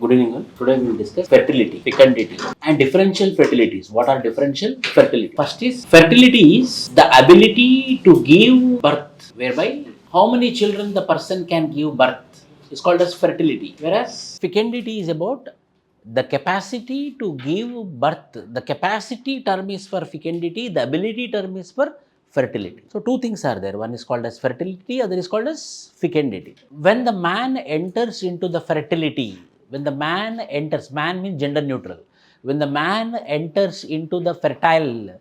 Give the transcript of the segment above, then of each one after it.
Good evening all. Today we will discuss fertility, fecundity and differential fertilities. What are differential fertility? First is fertility is the ability to give birth, whereby how many children the person can give birth is called as fertility. Whereas fecundity is about the capacity to give birth. The capacity term is for fecundity, the ability term is for fertility. So two things are there. One is called as fertility, other is called as fecundity. When the man enters into the fertility, when the man enters, man means gender neutral. When the man enters into the fertile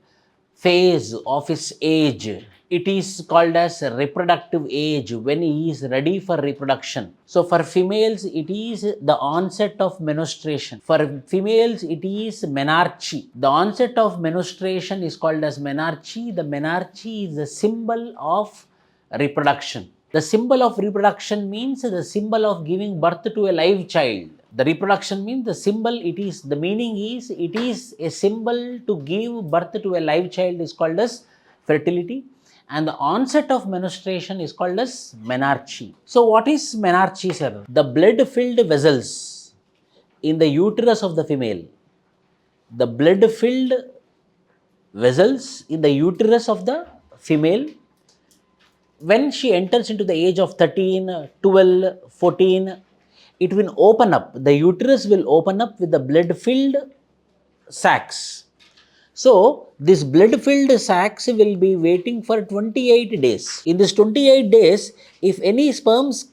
phase of his age, it is called as reproductive age, when he is ready for reproduction. So for females, it is the onset of menstruation. For females, it is menarche. The onset of menstruation is called as menarche. The menarche is the symbol of reproduction. The symbol of reproduction means the symbol of giving birth to a live child. The reproduction means the symbol, the meaning is, it is a symbol to give birth to a live child is called as fertility, and the onset of menstruation is called as menarche. So what is menarche, sir? The blood filled vessels in the uterus of the female. The blood filled vessels in the uterus of the female, when she enters into the age of 13, 12, 14, it will open up. The uterus will open up with the blood-filled sacs. So, this blood-filled sacs will be waiting for 28 days. In this 28 days, if any sperms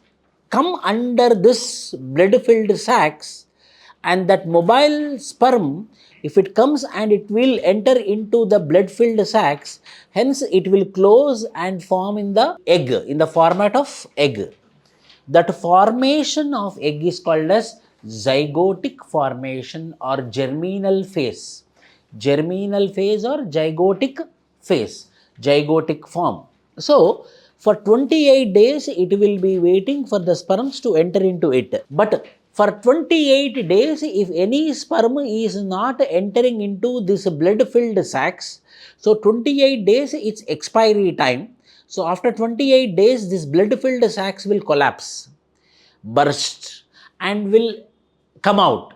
come under this blood-filled sacs, and that mobile sperm, if it comes and it will enter into the blood-filled sacs, hence it will close and form in the egg, in the format of egg. That formation of egg is called as zygotic formation or germinal phase. Germinal phase or zygotic phase, zygotic form. So, for 28 days, it will be waiting for the sperms to enter into it. But for 28 days, if any sperm is not entering into this blood-filled sacs, so 28 days its expiry time. So after 28 days, this blood-filled sacs will collapse, burst, and will come out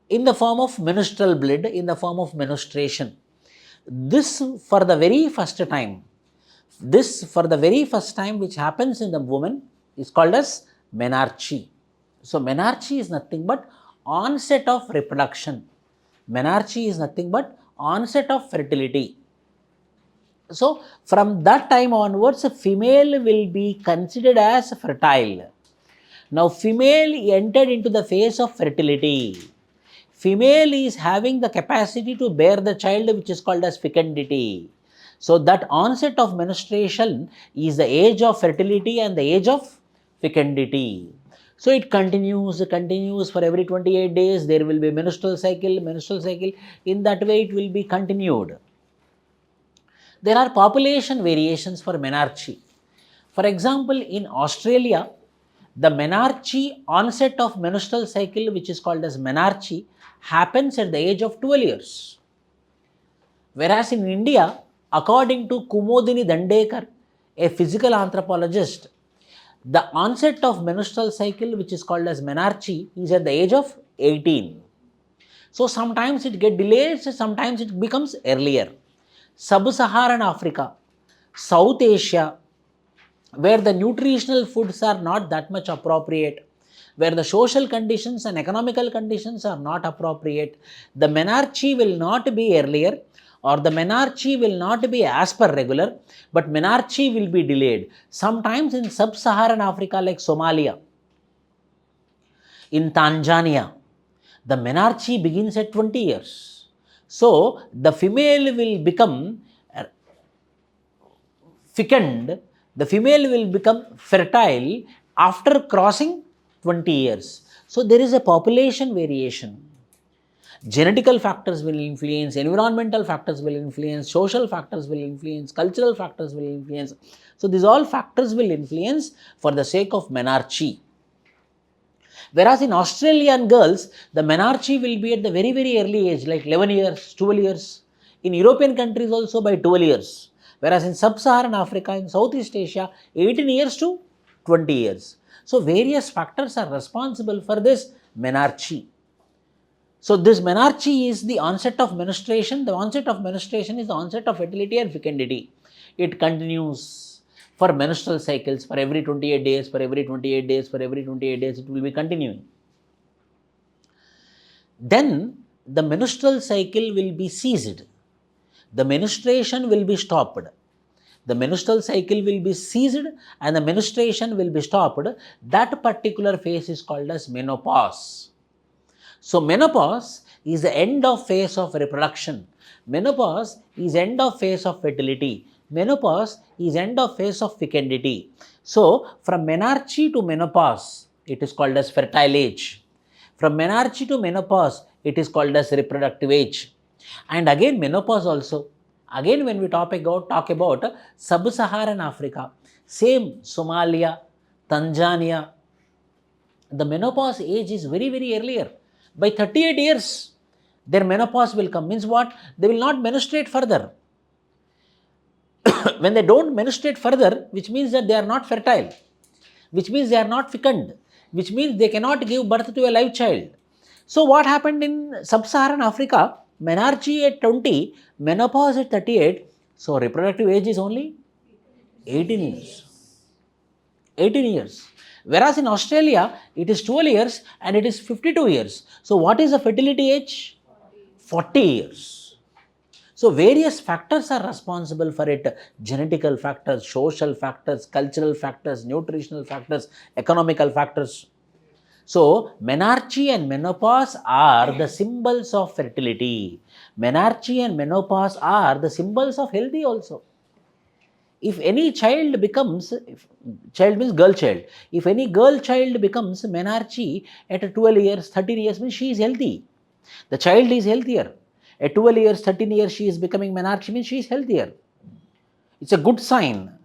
in the form of menstrual blood, in the form of menstruation. This for the very first time, which happens in the woman is called as menarche. So menarche is nothing but onset of reproduction. Menarche is nothing but onset of fertility. So from that time onwards, a female will be considered as fertile. Now female entered into the phase of fertility. Female is having the capacity to bear the child, which is called as fecundity. So that onset of menstruation is the age of fertility and the age of fecundity. So it continues for every 28 days. There will be menstrual cycle. In that way it will be continued. There are population variations for menarche. For example, in Australia, the menarche onset of menstrual cycle, which is called as menarche, happens at the age of 12 years. Whereas in India, according to Kumodini Dandekar, a physical anthropologist, the onset of menstrual cycle, which is called as menarche, is at the age of 18. So sometimes it gets delayed, sometimes it becomes earlier. Sub-Saharan Africa, South Asia, where the nutritional foods are not that much appropriate, where the social conditions and economical conditions are not appropriate, the menarche will not be earlier, or the menarche will not be as per regular, but menarche will be delayed. Sometimes in sub-Saharan Africa like Somalia, in Tanzania, the menarche begins at 20 years. So the female will become fecund, the female will become fertile after crossing 20 years. So there is a population variation. Genetical factors will influence, environmental factors will influence, social factors will influence, cultural factors will influence. So these all factors will influence for the sake of menarche. Whereas in Australian girls, the menarche will be at the very, very early age, like 11 years, 12 years. In European countries also by 12 years. Whereas in Sub-Saharan Africa, in Southeast Asia, 18 years to 20 years. So various factors are responsible for this menarche. So this menarche is the onset of menstruation. The onset of menstruation is the onset of fertility and fecundity. It continues for menstrual cycles for every 28 days, for every 28 days, for every 28 days, it will be continuing. Then the menstrual cycle will be ceased. The menstruation will be stopped. The menstrual cycle will be ceased and the menstruation will be stopped. That particular phase is called as menopause. So menopause is the end of phase of reproduction. Menopause is end of phase of fertility. Menopause is end of phase of fecundity. So from menarche to menopause, it is called as fertile age. From menarche to menopause, it is called as reproductive age. And again menopause also. Again when we talk about sub-Saharan Africa, same Somalia, Tanzania, the menopause age is very, very earlier. By 38 years, their menopause will come. Means what? They will not menstruate further. When they don't menstruate further, which means that they are not fertile, which means they are not fecund, which means they cannot give birth to a live child. So what happened in sub-Saharan Africa? Menarche at 20, menopause at 38. So reproductive age is only 18 years. 18 years. Whereas in Australia, it is 12 years and it is 52 years. So what is the fertility age? 40 years. So various factors are responsible for it. Genetical factors, social factors, cultural factors, nutritional factors, economical factors. So menarche and menopause are the symbols of fertility. Menarche and menopause are the symbols of healthy also. If any child becomes, child means girl child, if any girl child becomes menarche at 12 years, 13 years, means she is healthy. The child is healthier. At 12 years, 13 years, she is becoming menarche, means she is healthier. It's a good sign.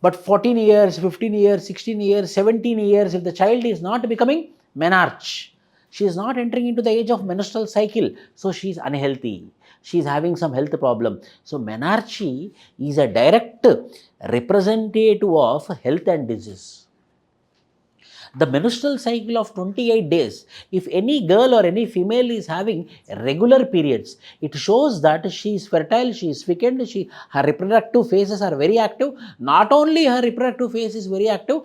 But 14 years, 15 years, 16 years, 17 years, if the child is not becoming menarche, she is not entering into the age of menstrual cycle, so she is unhealthy. She is having some health problem. So menarche is a direct representative of health and disease. The menstrual cycle of 28 days, if any girl or any female is having regular periods, it shows that she is fertile, she is fecund, her reproductive phases are very active. Not only her reproductive phase is very active,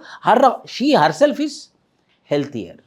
she herself is healthier.